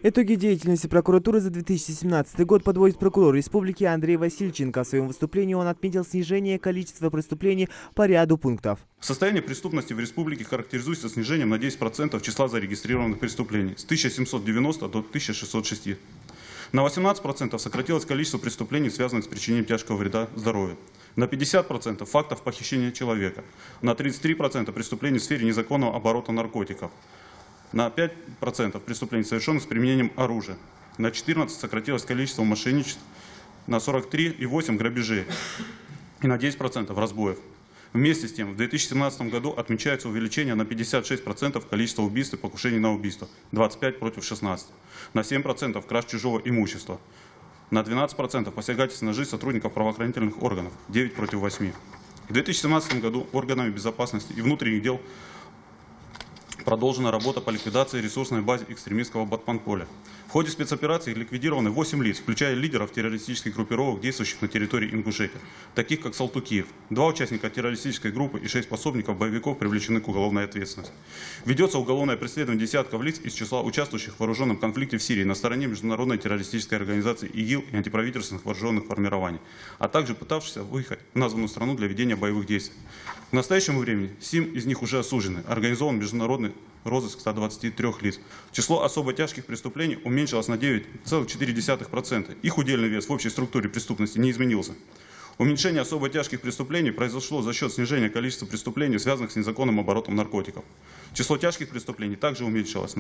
Итоги деятельности прокуратуры за 2017 год подводит прокурор республики Андрей Васильченко. В своем выступлении он отметил снижение количества преступлений по ряду пунктов. Состояние преступности в республике характеризуется снижением на 10% числа зарегистрированных преступлений с 1790 до 1606. На 18% сократилось количество преступлений, связанных с причинением тяжкого вреда здоровью. На 50% фактов похищения человека. На 33% преступлений в сфере незаконного оборота наркотиков. На 5% преступлений, совершенных с применением оружия. На 14% сократилось количество мошенничеств. На 43,8% грабежей. И на 10% разбоев. Вместе с тем, в 2017 году отмечается увеличение на 56% количества убийств и покушений на убийство. 25 против 16. На 7% краж чужого имущества. На 12% посягательств на жизнь сотрудников правоохранительных органов. 9 против 8. В 2017 году органами безопасности и внутренних дел продолжена работа по ликвидации ресурсной базы экстремистского подполья. В ходе спецоперации ликвидированы 8 лиц, включая лидеров террористических группировок, действующих на территории Ингушетии, таких как Салтукиев. 2 участника террористической группы и 6 пособников боевиков привлечены к уголовной ответственности. Ведется уголовное преследование десятков лиц из числа участвующих в вооруженном конфликте в Сирии на стороне международной террористической организации ИГИЛ и антиправительственных вооруженных формирований, а также пытавшихся выехать в названную страну для ведения боевых действий. К настоящему времени 7 из них уже осуждены. Организован международный розыск 123 лиц. Число особо тяжких преступлений уменьшилось на 9,4%. Их удельный вес в общей структуре преступности не изменился. Уменьшение особо тяжких преступлений произошло за счет снижения количества преступлений, связанных с незаконным оборотом наркотиков. Число тяжких преступлений также уменьшилось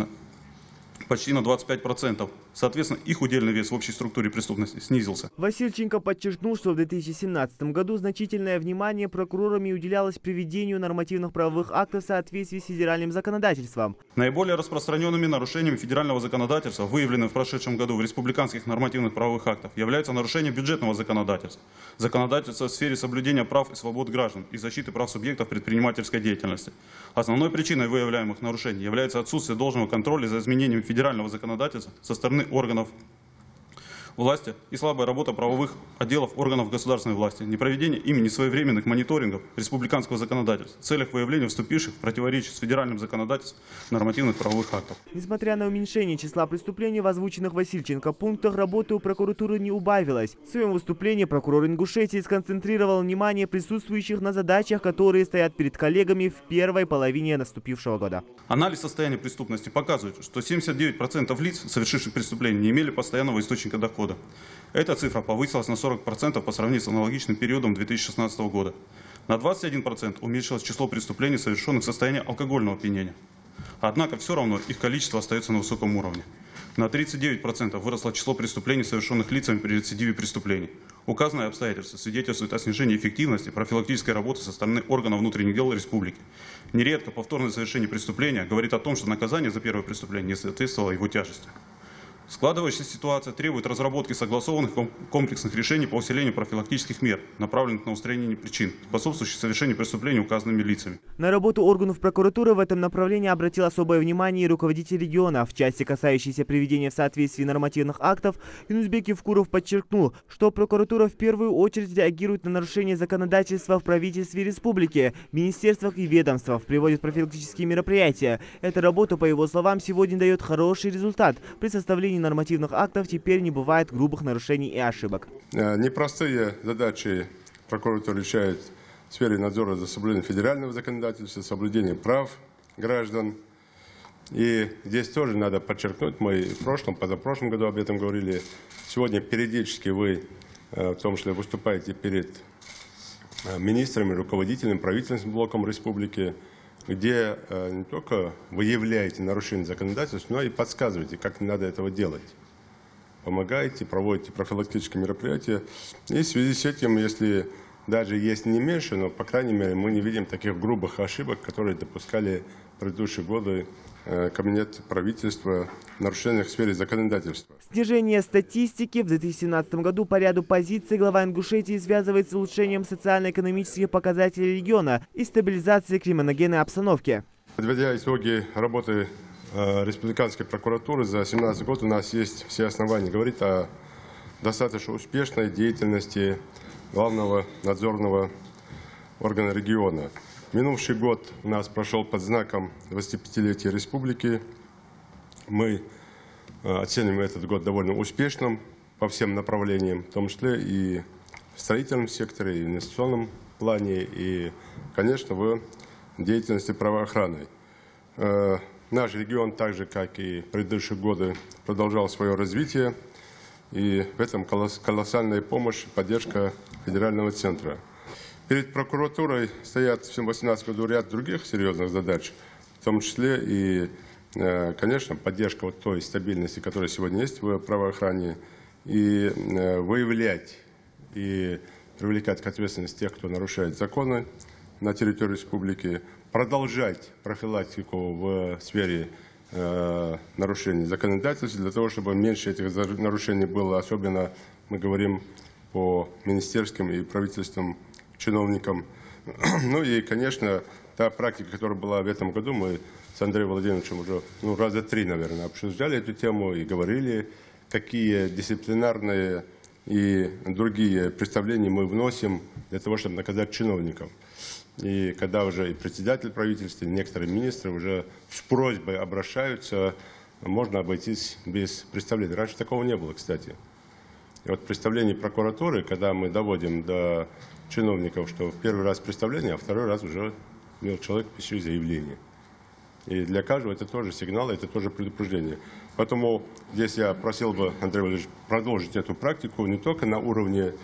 почти на 25%. Соответственно, их удельный вес в общей структуре преступности снизился. Васильченко подчеркнул, что в 2017 году значительное внимание прокурорами уделялось приведению нормативных правовых актов в соответствии с федеральным законодательством. Наиболее распространенными нарушениями федерального законодательства, выявленными в прошедшем году в республиканских нормативных правовых актах, являются нарушение бюджетного законодательства, законодательства в сфере соблюдения прав и свобод граждан и защиты прав субъектов предпринимательской деятельности. Основной причиной выявляемых нарушений является отсутствие должного контроля за изменением федерального законодательства со стороны органов власти и слабая работа правовых отделов органов государственной власти, непроведение ими несвоевременных мониторингов республиканского законодательства в целях выявления вступивших в противоречие с федеральным законодательством нормативных правовых актов. Несмотря на уменьшение числа преступлений в озвученных Васильченко пунктах, работы у прокуратуры не убавилось. В своем выступлении прокурор Ингушетии сконцентрировал внимание присутствующих на задачах, которые стоят перед коллегами в первой половине наступившего года. Анализ состояния преступности показывает, что 79% лиц, совершивших преступления, не имели постоянного источника дохода. Эта цифра повысилась на 40% по сравнению с аналогичным периодом 2016 года. На 21% уменьшилось число преступлений, совершенных в состоянии алкогольного опьянения. Однако все равно их количество остается на высоком уровне. На 39% выросло число преступлений, совершенных лицами при рецидиве преступлений. Указанные обстоятельства свидетельствуют о снижении эффективности профилактической работы со стороны органов внутренних дел республики. Нередко повторное совершение преступления говорит о том, что наказание за первое преступление не соответствовало его тяжести. Складывающаяся ситуация требует разработки согласованных комплексных решений по усилению профилактических мер, направленных на устранение причин, способствующих совершению преступлений указанными лицами. На работу органов прокуратуры в этом направлении обратил особое внимание и руководитель региона. В части, касающейся приведения в соответствии нормативных актов, Юнусбек Евкуров подчеркнул, что прокуратура в первую очередь реагирует на нарушение законодательства в правительстве республики, министерствах и ведомствах, приводит профилактические мероприятия. Эта работа, по его словам, сегодня дает хороший результат. При составлении нормативных актов теперь не бывает грубых нарушений и ошибок. Непростые задачи прокуратура решает в сфере надзора за соблюдением федерального законодательства, соблюдением прав граждан. И здесь тоже надо подчеркнуть, мы в прошлом, позапрошлом году об этом говорили, сегодня периодически вы в том числе выступаете перед министрами, руководителями, правительственным блоком республики, где не только выявляете нарушение законодательства, но и подсказываете, как надо этого делать. Помогаете, проводите профилактические мероприятия. И в связи с этим, если даже есть не меньше, но, по крайней мере, мы не видим таких грубых ошибок, которые допускали в предыдущие годы Кабинет правительства в нарушениях в сфере законодательства. Снижение статистики в 2017 году по ряду позиций глава Ингушетии связывает с улучшением социально-экономических показателей региона и стабилизацией криминогенной обстановки. Подводя итоги работы республиканской прокуратуры за 2017 год, у нас есть все основания говорить о достаточно успешной деятельности главного надзорного органа региона. Минувший год у нас прошел под знаком 25-летия республики. Мы оцениваем этот год довольно успешным по всем направлениям, в том числе и в строительном секторе, и в инвестиционном плане, и, конечно, в деятельности правоохраны. Наш регион, так же как и в предыдущие годы, продолжал свое развитие, и в этом колоссальная помощь и поддержка федерального центра. Перед прокуратурой стоят в 2018 году ряд других серьезных задач, в том числе и, конечно, поддержка вот той стабильности, которая сегодня есть в правоохране, и выявлять и привлекать к ответственности тех, кто нарушает законы на территории республики, продолжать профилактику в сфере нарушений законодательства, для того, чтобы меньше этих нарушений было, особенно мы говорим по министерским и правительственным чиновникам. Ну и, конечно, та практика, которая была в этом году, мы с Андреем Владимировичем уже раза 3, наверное, обсуждали эту тему и говорили, какие дисциплинарные и другие представления мы вносим для того, чтобы наказать чиновников. И когда уже и председатель правительства, и некоторые министры уже с просьбой обращаются, можно обойтись без представления. Раньше такого не было, кстати. И вот представление прокуратуры, когда мы доводим до чиновников, что в первый раз представление, а второй раз уже имел человек пишу заявление. И для каждого это тоже сигнал, это тоже предупреждение. Поэтому здесь я просил бы, Андрей Владимирович, продолжить эту практику не только на уровне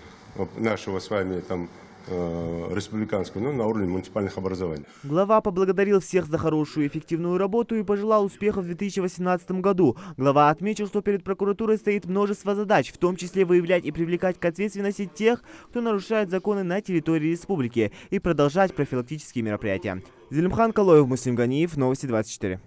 нашего с вами там республиканского, но на уровне муниципальных образований. Глава поблагодарил всех за хорошую и эффективную работу и пожелал успехов в 2018 году. Глава отметил, что перед прокуратурой стоит множество задач, в том числе выявлять и привлекать к ответственности тех, кто нарушает законы на территории республики, и продолжать профилактические мероприятия. Зелимхан Калоев, Муслим Ганиев, Новости 24.